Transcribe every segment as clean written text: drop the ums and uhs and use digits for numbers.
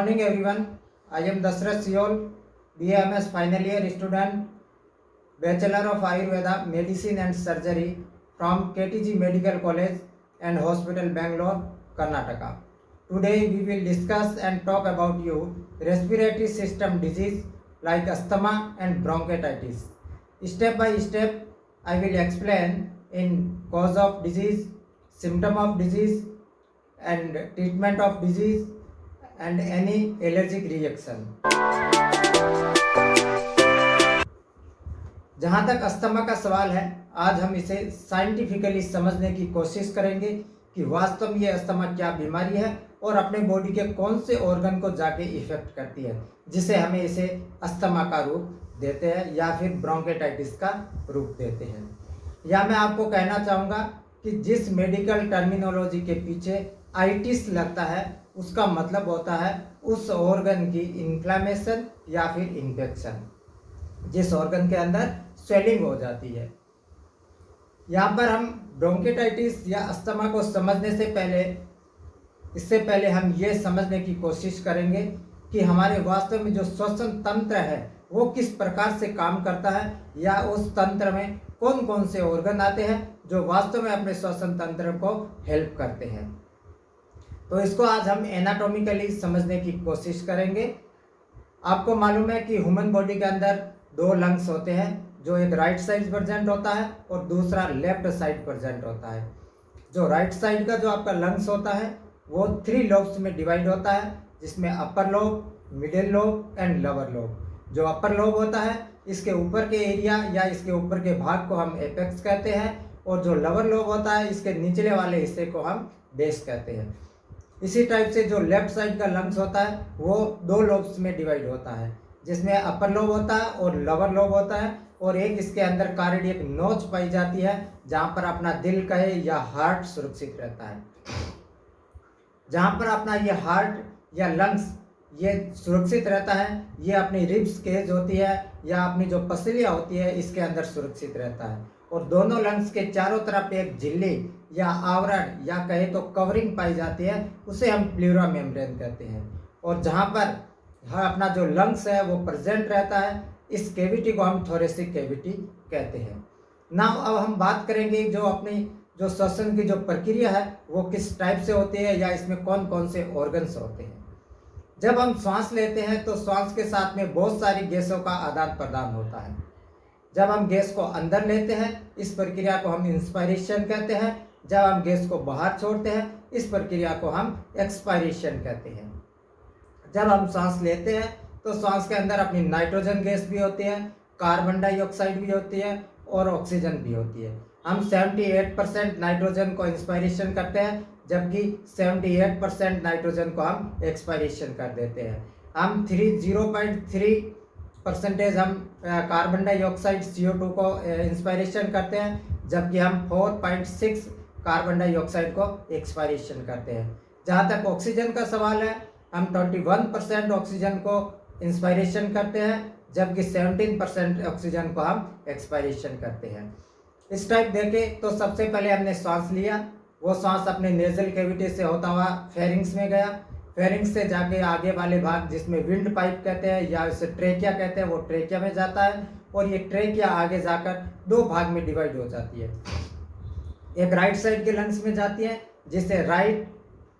morning everyone. I am Dasrath Siol, BAMS final year student, Bachelor of Ayurveda, Medicine and Surgery from KTG Medical College and Hospital, Bangalore, Karnataka. Today we will discuss and talk about respiratory system disease like asthma and bronchitis. Step by step, I will explain in cause of disease, symptom of disease, and treatment of disease and any allergic reaction. जहाँ तक asthma का सवाल है, आज हम इसे scientifically समझने की कोशिश करेंगे कि वास्तव में ये अस्थमा क्या बीमारी है और अपने बॉडी के कौन से ऑर्गन को जाके इफेक्ट करती है, जिसे हमें इसे अस्थमा का रूप देते हैं या फिर ब्रोंकेटाइटिस का रूप देते हैं। या मैं आपको कहना चाहूँगा कि जिस मेडिकल टर्मिनोलॉजी के पीछे आइटिस लगता है, उसका मतलब होता है उस ऑर्गन की इन्फ्लेमेशन या फिर इन्फेक्शन, जिस ऑर्गन के अंदर स्वेलिंग हो जाती है। यहाँ पर हम ब्रोंकेटाइटिस या अस्थमा को समझने से पहले इससे पहले हम ये समझने की कोशिश करेंगे कि हमारे वास्तव में जो श्वसन तंत्र है वो किस प्रकार से काम करता है, या उस तंत्र में कौन कौन से ऑर्गन आते हैं जो वास्तव में अपने श्वसन तंत्र को हेल्प करते हैं। तो इसको आज हम एनाटॉमिकली समझने की कोशिश करेंगे। आपको मालूम है कि ह्यूमन बॉडी के अंदर दो लंग्स होते हैं, जो एक राइट साइड प्रेजेंट होता है और दूसरा लेफ्ट साइड प्रेजेंट होता है। जो राइट साइड का जो आपका लंग्स होता है वो 3 लोब्स में डिवाइड होता है, जिसमें upper lobe, middle lobe and lower lobe. जो अपर लोब होता है इसके ऊपर के एरिया या इसके ऊपर के भाग को हम एपेक्स कहते हैं, और जो लोअर लोब होता है इसके निचले वाले हिस्से को हम बेस कहते हैं। इसी टाइप से जो लेफ्ट साइड का लंग्स होता है वो 2 लोब्स में डिवाइड होता है, जिसमें अपर लोब होता है और लोअर लोब होता है, और एक इसके अंदर कार्डियक नोच पाई जाती है जहाँ पर अपना दिल कहे या हार्ट सुरक्षित रहता है। जहाँ पर अपना ये हार्ट या लंग्स ये सुरक्षित रहता है, ये अपनी रिब्स केज होती है या अपनी जो पसलियाँ होती है इसके अंदर सुरक्षित रहता है। और दोनों लंग्स के चारों तरफ एक झिल्ली या आवरण या कहे तो कवरिंग पाई जाती है, उसे हम प्लूरा मेम्ब्रेन कहते हैं। और जहाँ पर अपना जो लंग्स है वो प्रेजेंट रहता है, इस कैविटी को हम थोरेसिक कैविटी कहते हैं। नाउ अब हम बात करेंगे जो अपनी जो श्वसन की जो प्रक्रिया है वो किस टाइप से होती है या इसमें कौन कौन से ऑर्गन्स होते हैं। जब हम श्वास लेते हैं तो श्वास के साथ में बहुत सारी गैसों का आदान प्रदान होता है। जब हम गैस को अंदर लेते हैं इस प्रक्रिया को हम इंस्पायरेशन कहते हैं। जब हम गैस को बाहर छोड़ते हैं इस प्रक्रिया को हम एक्सपायरेशन कहते हैं। जब हम सांस लेते हैं तो सांस के अंदर अपनी नाइट्रोजन गैस भी होती है, कार्बन डाइऑक्साइड भी होती है और ऑक्सीजन भी होती है। हम 78% नाइट्रोजन को इंस्पायरेशन करते हैं, जबकि 78% नाइट्रोजन को हम एक्सपायरेशन कर देते हैं। हम 0.3% हम कार्बन डाइऑक्साइड CO2 को इंस्पायरेशन करते हैं, जबकि हम 4.6 कार्बन डाइऑक्साइड को एक्सपायरेशन करते हैं। जहाँ तक ऑक्सीजन का सवाल है, हम 21% ऑक्सीजन को इंस्पायरेशन करते हैं, जबकि 17% ऑक्सीजन को हम एक्सपायरेशन करते हैं। इस टाइप देखे तो सबसे पहले हमने सांस लिया, वो सांस अपने नेजल कैविटी से होता हुआ फेरिंग्स में गया, फेरिंग्स से जाके आगे वाले भाग जिसमें विंड पाइप कहते हैं या इसे ट्रेकिया कहते हैं वो ट्रेकिया में जाता है, और ये ट्रेकिया आगे जाकर 2 भाग में डिवाइड हो जाती है। एक राइट साइड के लंग्स में जाती है जिसे राइट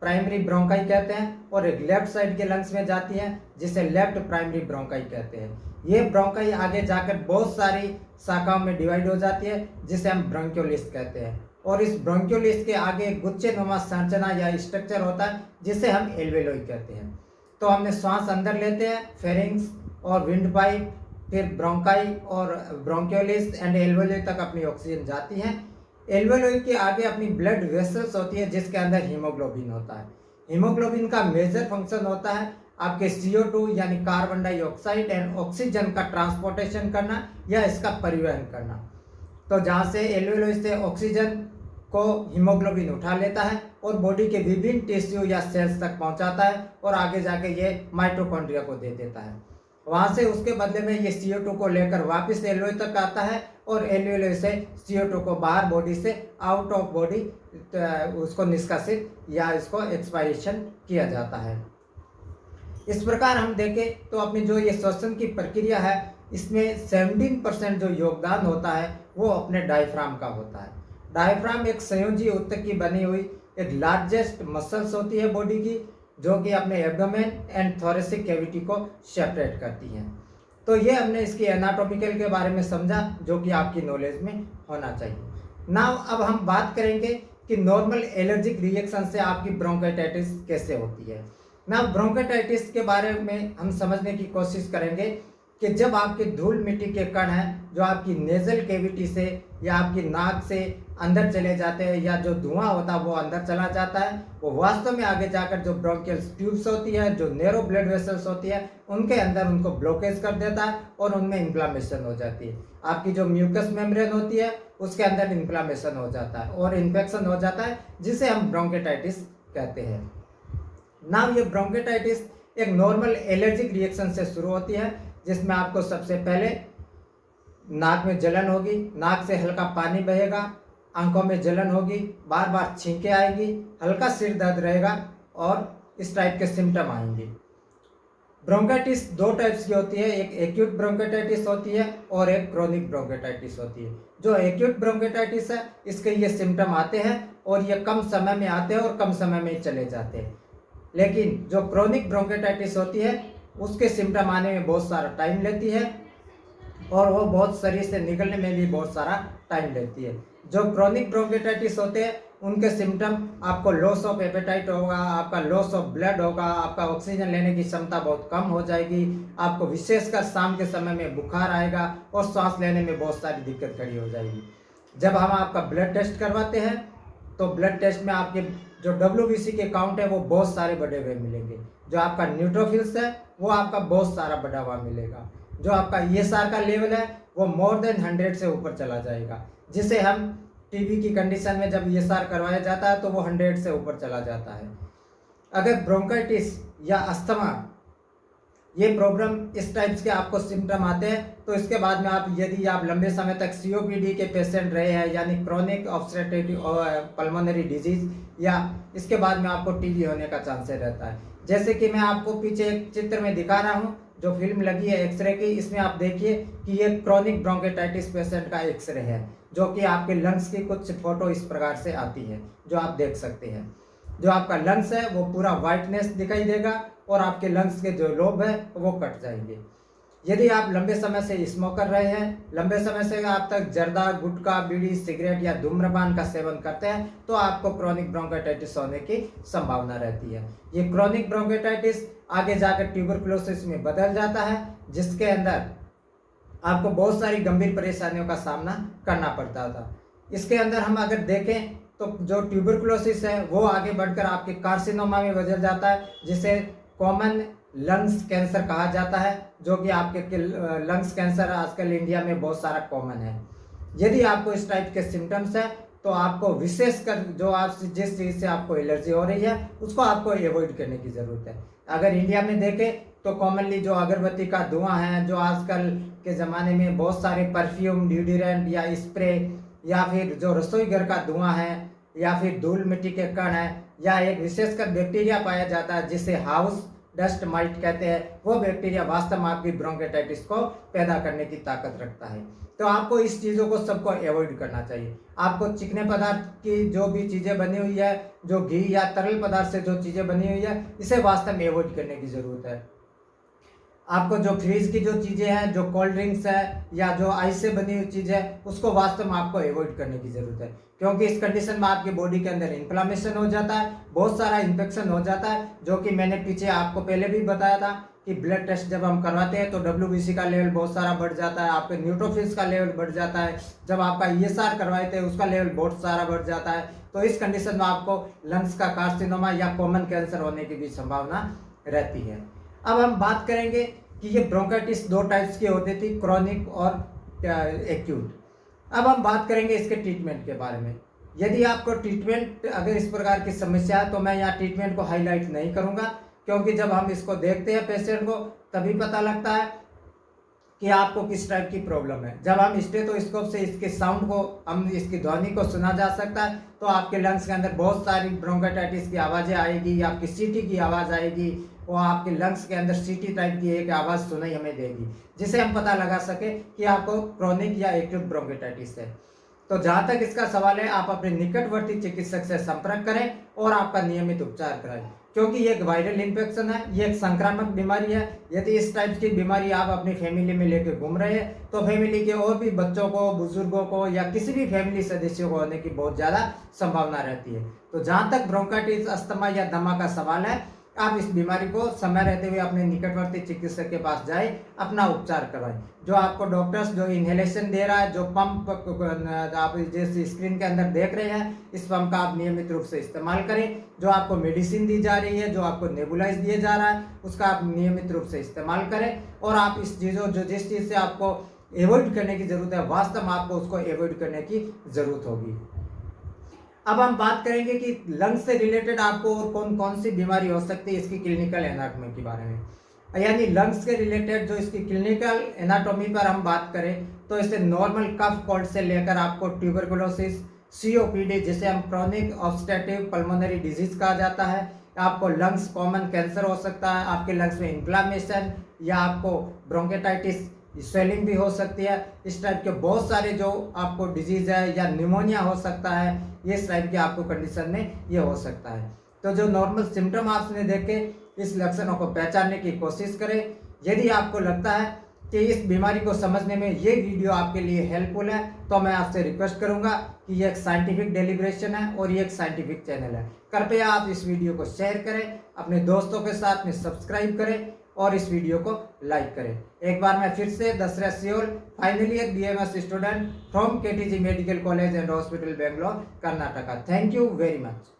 प्राइमरी ब्रोंकाई कहते हैं, और एक लेफ्ट साइड के लंग्स में जाती है जिसे लेफ्ट प्राइमरी ब्रोंकाई कहते हैं। ये ब्रोंकाई आगे जाकर बहुत सारी शाखाओं में डिवाइड हो जाती है जिसे हम ब्रोंक्योलिस्ट कहते हैं, और इस ब्रोंक्योलिस्ट के आगे गुच्छेनुमा संरचना या स्ट्रक्चर होता है जिसे हम एल्वेलोई कहते हैं। तो हमने श्वास अंदर लेते हैं, फेरिंग्स और विंड पाइप, फिर ब्रोंकाई और ब्रोंक्योलिस्ट एंड एल्वेलोई तक अपनी ऑक्सीजन जाती है। एल्वेलोई के आगे अपनी ब्लड वेसल्स होती है जिसके अंदर हीमोग्लोबिन होता है। हीमोग्लोबिन का मेजर फंक्शन होता है आपके CO2 यानी कार्बन डाइऑक्साइड एंड ऑक्सीजन का ट्रांसपोर्टेशन करना या इसका परिवहन करना। तो जहाँ से एल्वेलोई से ऑक्सीजन को हीमोग्लोबिन उठा लेता है और बॉडी के विभिन्न टिश्यू या सेल्स तक पहुँचाता है, और आगे जाके ये माइटोकॉन्ड्रिया को दे देता है। वहाँ से उसके बदले में ये CO2 को लेकर वापस एल्वेलोई तक आता है, और एल्वेलोई से CO2 को बाहर बॉडी से आउट ऑफ बॉडी उसको निष्कासित या इसको एक्सपायरेशन किया जाता है। इस प्रकार हम देखें तो अपनी जो ये श्वसन की प्रक्रिया है, इसमें 17% जो योगदान होता है वो अपने डायफ्राम का होता है। डायफ्राम एक संयोजी ऊतक की बनी हुई एक लार्जेस्ट मसल्स होती है बॉडी की, जो कि अपने एब्डोमेन एंड थोरेसिक कैविटी को सेपरेट करती हैं। तो ये हमने इसकी एनाटॉमिकल के बारे में समझा, जो कि आपकी नॉलेज में होना चाहिए। नाउ अब हम बात करेंगे कि नॉर्मल एलर्जिक रिएक्शन से आपकी ब्रोंकाइटिस कैसे होती है। नाउ ब्रोंकाइटिस के बारे में हम समझने की कोशिश करेंगे कि जब आपके धूल मिट्टी के कण हैं जो आपकी नेजल कैविटी से या आपकी नाक से अंदर चले जाते हैं, या जो धुआं होता है वो अंदर चला जाता है, वो वास्तव में आगे जाकर जो ब्रोंकियल ट्यूब्स होती है, जो नैरो ब्लड वेसल्स होती है, उनके अंदर उनको ब्लॉकेज कर देता है और उनमें इन्फ्लामेशन हो जाती है। आपकी जो म्यूकस मेम्ब्रेन होती है उसके अंदर इन्फ्लामेशन हो जाता है और इन्फेक्शन हो जाता है, जिसे हम ब्रोंकाइटिस कहते हैं। नाउ ये ब्रोंकाइटिस एक नॉर्मल एलर्जिक रिएक्शन से शुरू होती है, जिसमें आपको सबसे पहले नाक में जलन होगी, नाक से हल्का पानी बहेगा, आंखों में जलन होगी, बार बार छींके आएगी, हल्का सिर दर्द रहेगा और इस टाइप के सिम्टम आएंगे। ब्रोंकाइटिस दो टाइप्स की होती है, एक एक्यूट ब्रोंकाइटिस होती है और एक क्रोनिक ब्रोंकाइटिस होती है। जो एक्यूट ब्रोंकाइटिस है, इसके ये सिम्टम आते हैं और ये कम समय में आते हैं और कम समय में चले जाते हैं। लेकिन जो क्रोनिक ब्रोंकाइटिस होती है, उसके सिम्टम आने में बहुत सारा टाइम लेती है और वो बहुत शरीर से निकलने में भी बहुत सारा टाइम लेती है। जो क्रोनिक ब्रोंकाइटिस होते हैं, उनके सिम्टम आपको लॉस ऑफ एपेटाइट होगा, आपका लॉस ऑफ ब्लड होगा, आपका ऑक्सीजन लेने की क्षमता बहुत कम हो जाएगी, आपको विशेषकर शाम के समय में बुखार आएगा और सांस लेने में बहुत सारी दिक्कत खड़ी हो जाएगी। जब हम आपका ब्लड टेस्ट करवाते हैं तो ब्लड टेस्ट में आपके जो WBC के काउंट है वो बहुत सारे बढ़े हुए मिलेंगे। जो आपका न्यूट्रोफिल्स है वो आपका बहुत सारा बढ़ा हुआ मिलेगा। जो आपका ESR का लेवल है वो मोर देन 100 से ऊपर चला जाएगा, जिसे हम TB की कंडीशन में जब ESR करवाया जाता है तो वो 100 से ऊपर चला जाता है। अगर ब्रोंकाइटिस या अस्थमा ये प्रॉब्लम इस टाइप्स के आपको सिम्टम आते हैं, तो इसके बाद में यदि आप लंबे समय तक COPD के पेशेंट रहे हैं, यानी क्रोनिक ऑब्स्ट्रक्टिव पल्मोनरी डिजीज, या इसके बाद में आपको TB होने का चांस रहता है। जैसे कि मैं आपको पीछे एक चित्र में दिखा रहा हूँ, जो फिल्म लगी है एक्सरे की, इसमें आप देखिए कि ये क्रोनिक ब्रोंकाइटिस पेशेंट का एक्सरे है, जो कि आपके लंग्स की कुछ फोटो इस प्रकार से आती है, जो आप देख सकते हैं। जो आपका लंग्स है वो पूरा वाइटनेस दिखाई देगा और आपके लंग्स के जो लोब है वो कट जाएंगे। यदि आप लंबे समय से स्मोकर रहे हैं, लंबे समय से आप तक जर्दा, गुटखा, बीड़ी, सिगरेट या धूम्रपान का सेवन करते हैं, तो आपको क्रोनिक ब्रोंकाइटिस होने की संभावना रहती है। ये क्रोनिक ब्रोंकाइटिस आगे जाकर ट्यूबरकुलोसिस में बदल जाता है, जिसके अंदर आपको बहुत सारी गंभीर परेशानियों का सामना करना पड़ता था। इसके अंदर हम अगर देखें तो जो ट्यूबरकुलोसिस है वो आगे बढ़कर आपके कार्सिनोमा में बदल जाता है, जिसे कॉमन लंग्स कैंसर कहा जाता है, जो कि आपके लंग्स कैंसर आजकल इंडिया में बहुत सारा कॉमन है। यदि आपको इस टाइप के सिम्टम्स है तो आपको विशेषकर जो आप जिस चीज़ से आपको एलर्जी हो रही है उसको आपको एवॉइड करने की ज़रूरत है। अगर इंडिया में देखें तो कॉमनली जो अगरबत्ती का धुआं है, जो आजकल के ज़माने में बहुत सारे परफ्यूम, डिओड्रेंट या स्प्रे, या फिर जो रसोई घर का धुआं है, या फिर धूल मिट्टी के कण है, या एक विशेषकर बैक्टीरिया पाया जाता है जिसे हाउस डस्ट माइट कहते हैं, वो बैक्टीरिया वास्तव में आपकी ब्रोंकाइटिस को पैदा करने की ताकत रखता है। तो आपको इस चीज़ों को सबको अवॉइड करना चाहिए। आपको चिकने पदार्थ की जो भी चीज़ें बनी हुई है, जो घी या तरल पदार्थ से जो चीज़ें बनी हुई है, इसे वास्तव में अवॉइड करने की ज़रूरत है। आपको जो फ्रीज की जो चीज़ें हैं, जो कोल्ड ड्रिंक्स है या जो आइस से बनी हुई चीज़ है, उसको वास्तव में आपको अवॉइड करने की ज़रूरत है, क्योंकि इस कंडीशन में आपकी बॉडी के अंदर इन्फ्लामेशन हो जाता है, बहुत सारा इन्फेक्शन हो जाता है। जो कि मैंने पीछे आपको पहले भी बताया था कि ब्लड टेस्ट जब हम करवाते हैं तो WBC का लेवल बहुत सारा बढ़ जाता है, आपके न्यूट्रोफिल्स का लेवल बढ़ जाता है, जब आपका ESR करवाए थे उसका लेवल बहुत सारा बढ़ जाता है। तो इस कंडीशन में आपको लंग्स का कार्सिनोमा या कॉमन कैंसर होने की भी संभावना रहती है। अब हम बात करेंगे कि ये ब्रोंकाइटिस दो टाइप्स की होती थी, क्रोनिक और एक्यूट। अब हम बात करेंगे इसके ट्रीटमेंट के बारे में। यदि आपको ट्रीटमेंट अगर इस प्रकार की समस्या है तो मैं यहाँ ट्रीटमेंट को हाईलाइट नहीं करूँगा, क्योंकि जब हम इसको देखते हैं पेशेंट को तभी पता लगता है कि आपको किस टाइप की प्रॉब्लम है। जब हम स्टेथोस्कोप से इसके साउंड को, हम इसकी ध्वनि को सुना जा सकता है, तो आपके लंग्स के अंदर बहुत सारी ब्रोंकाइटिस की आवाज़ें आएगी, आपकी सीटी की आवाज़ आएगी, वो आपके लंग्स के अंदर सीटी टाइप की एक आवाज़ सुनाई हमें देगी, जिसे हम पता लगा सके कि आपको क्रोनिक या एक्यूट ब्रोंकाइटिस है। तो जहाँ तक इसका सवाल है, आप अपने निकटवर्ती चिकित्सक से संपर्क करें और आपका नियमित उपचार कराएं, क्योंकि ये एक वायरल इन्फेक्शन है, ये एक संक्रामक बीमारी है। यदि इस टाइप की बीमारी आप अपनी फैमिली में लेके घूम रहे हैं तो फैमिली के और भी बच्चों को, बुजुर्गों को या किसी भी फैमिली सदस्यों को होने की बहुत ज़्यादा संभावना रहती है। तो जहाँ तक ब्रोंकाइटिस, अस्थमा या दमा का सवाल है, आप इस बीमारी को समय रहते हुए अपने निकटवर्ती चिकित्सक के पास जाए, अपना उपचार करवाएं। जो आपको डॉक्टर्स जो इनहेलेशन दे रहा है, जो पंप आप जैसे स्क्रीन के अंदर देख रहे हैं, इस पंप का आप नियमित रूप से इस्तेमाल करें। जो आपको मेडिसिन दी जा रही है, जो आपको नेबुलाइज दिया जा रहा है, उसका आप नियमित रूप से इस्तेमाल करें। और आप इस चीज़ों जो जिस चीज़ से आपको एवॉइड करने की ज़रूरत है, वास्तव में आपको उसको एवॉइड करने की ज़रूरत होगी। अब हम बात करेंगे कि लंग्स से रिलेटेड आपको और कौन कौन सी बीमारी हो सकती है, इसकी क्लिनिकल एनाटॉमी के बारे में। यानी लंग्स के रिलेटेड जो इसकी क्लिनिकल एनाटॉमी पर हम बात करें तो इसे नॉर्मल कफ कोल्ड से लेकर आपको ट्यूबरकुलोसिस, सीओपीडी जिसे हम क्रोनिक ऑब्स्ट्रक्टिव पल्मोनरी डिजीज कहा जाता है, आपको लंग्स कॉमन कैंसर हो सकता है, आपके लंग्स में इन्फ्लामेशन या आपको ब्रोंकाइटिस स्वेलिंग भी हो सकती है। इस टाइप के बहुत सारे जो आपको डिजीज है, या निमोनिया हो सकता है, ये इस टाइप की आपको कंडीशन में ये हो सकता है। तो जो नॉर्मल सिम्टम आपने देखे, इस लक्षणों को पहचानने की कोशिश करें। यदि आपको लगता है कि इस बीमारी को समझने में ये वीडियो आपके लिए हेल्पफुल है, तो मैं आपसे रिक्वेस्ट करूंगा कि ये एक साइंटिफिक डेलिब्रेशन है और ये एक साइंटिफिक चैनल है। कृपया आप इस वीडियो को शेयर करें, अपने दोस्तों के साथ में सब्सक्राइब करें और इस वीडियो को लाइक करें। एक बार मैं फिर से दशरथ सियोल, final year BMS student from KTG medical college and hospital, Bangalore, Karnataka. Thank you very much.